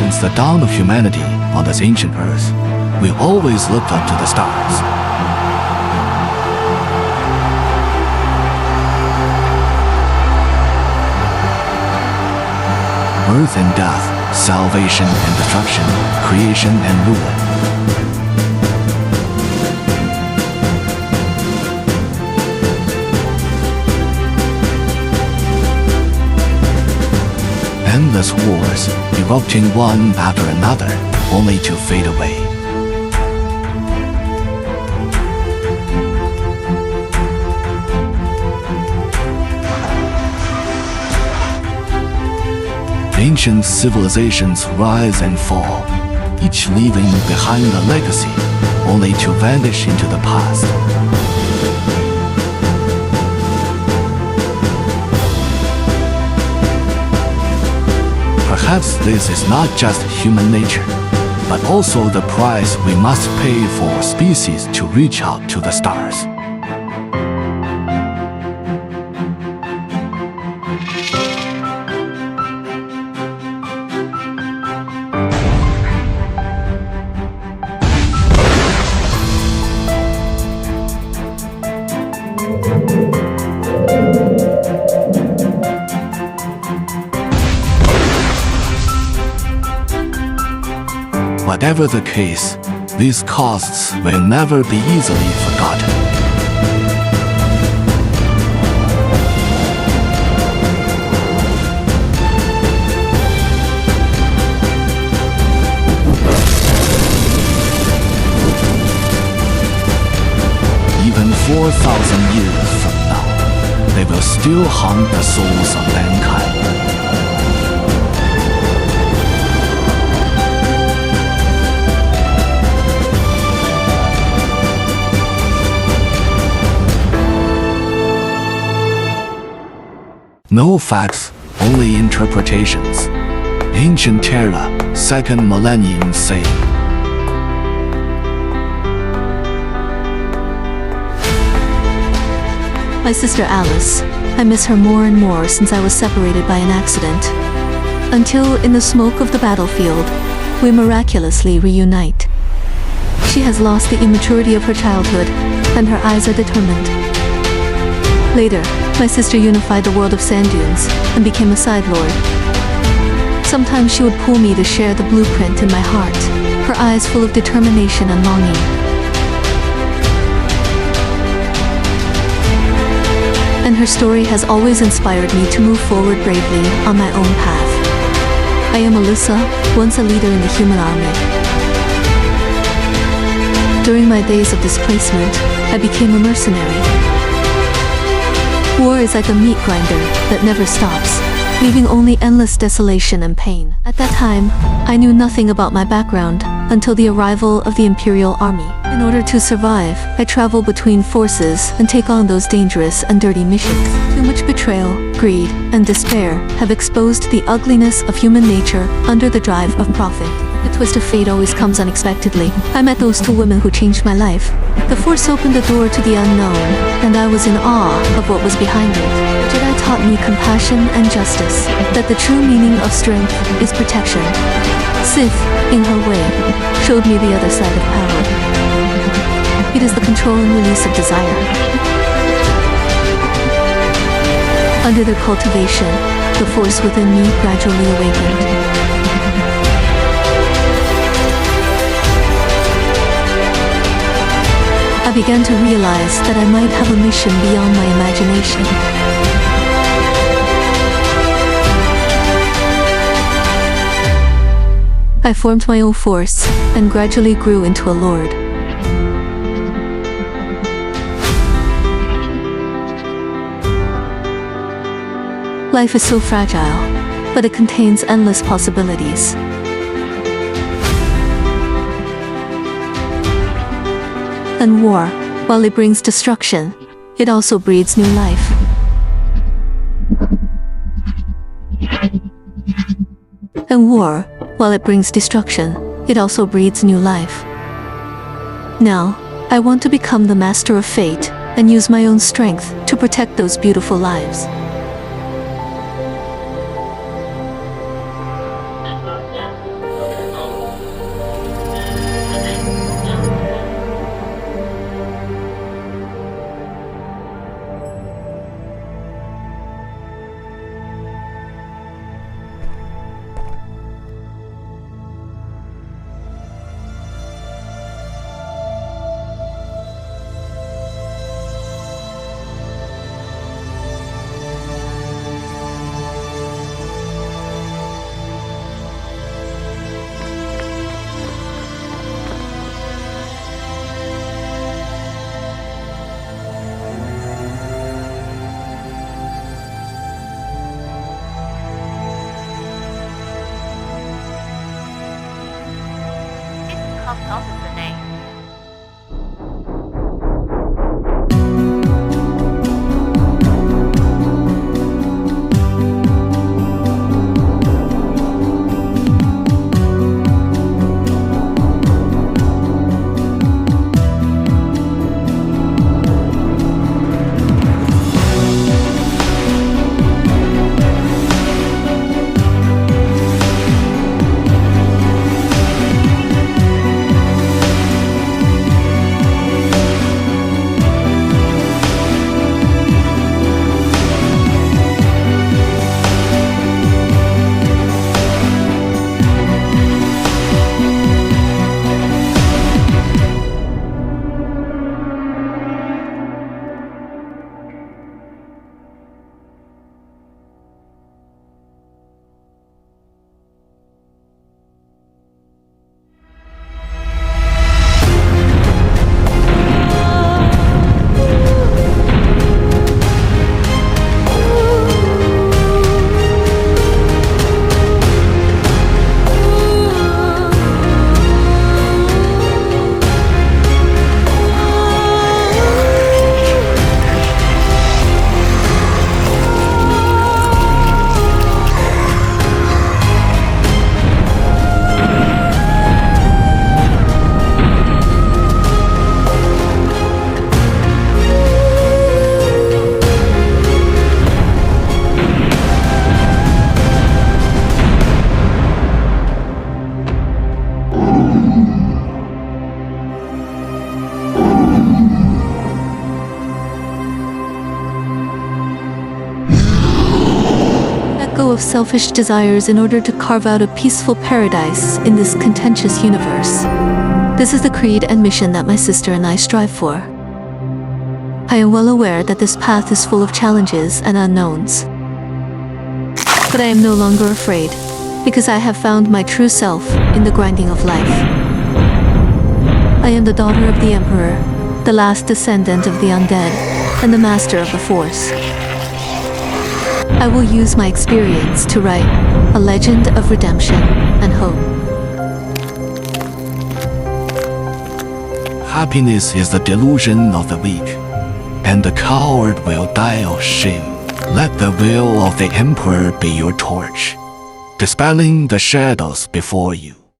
Since the dawn of humanity on this ancient earth, we always looked up to the stars. Birth and death, salvation and destruction, creation and ruin. Endless wars, erupting one after another, only to fade away. Ancient civilizations rise and fall, each leaving behind a legacy, only to vanish into the past. Perhaps this is not just human nature, but also the price we must pay for species to reach out to the stars. Whatever the case, these costs will never be easily forgotten. Even 4,000 years from now, they will still haunt the souls of mankind. No facts, only interpretations. Ancient Terra, 2nd millennium saying. My sister Alice. I miss her more and more since I was separated by an accident. Until, in the smoke of the battlefield, we miraculously reunite. She has lost the immaturity of her childhood, and her eyes are determined. Later, my sister unified the world of sand dunes and became a side lord. Sometimes she would pull me to share the blueprint in my heart, her eyes full of determination and longing. And her story has always inspired me to move forward bravely on my own path. I am Alyssa, once a leader in the human army. During my days of displacement, I became a mercenary. War is like a meat grinder that never stops, leaving only endless desolation and pain. At that time, I knew nothing about my background until the arrival of the Imperial Army. In order to survive, I travel between forces and take on those dangerous and dirty missions. Too much betrayal, greed, and despair have exposed the ugliness of human nature under the drive of profit. The twist of fate always comes unexpectedly. I met those two women who changed my life. The Force opened the door to the unknown, and I was in awe of what was behind it. The Jedi taught me compassion and justice, that the true meaning of strength is protection. Sith, in her way, showed me the other side of power. It is the control and release of desire. Under their cultivation, the Force within me gradually awakened. I began to realize that I might have a mission beyond my imagination. I formed my own force and gradually grew into a lord. Life is so fragile, but it contains endless possibilities. And war, while it brings destruction, it also breeds new life. And war, while it brings destruction, it also breeds new life. Now, I want to become the master of fate and use my own strength to protect those beautiful lives. notice the name. Of selfish desires in order to carve out a peaceful paradise in this contentious universe. This is the creed and mission that my sister and I strive for. I am well aware that this path is full of challenges and unknowns. But I am no longer afraid, because I have found my true self in the grinding of life. I am the daughter of the Emperor, the last descendant of the undead, and the master of the Force. I will use my experience to write a legend of redemption and hope. Happiness is the delusion of the weak, and the coward will die of shame. Let the will of the Emperor be your torch, dispelling the shadows before you.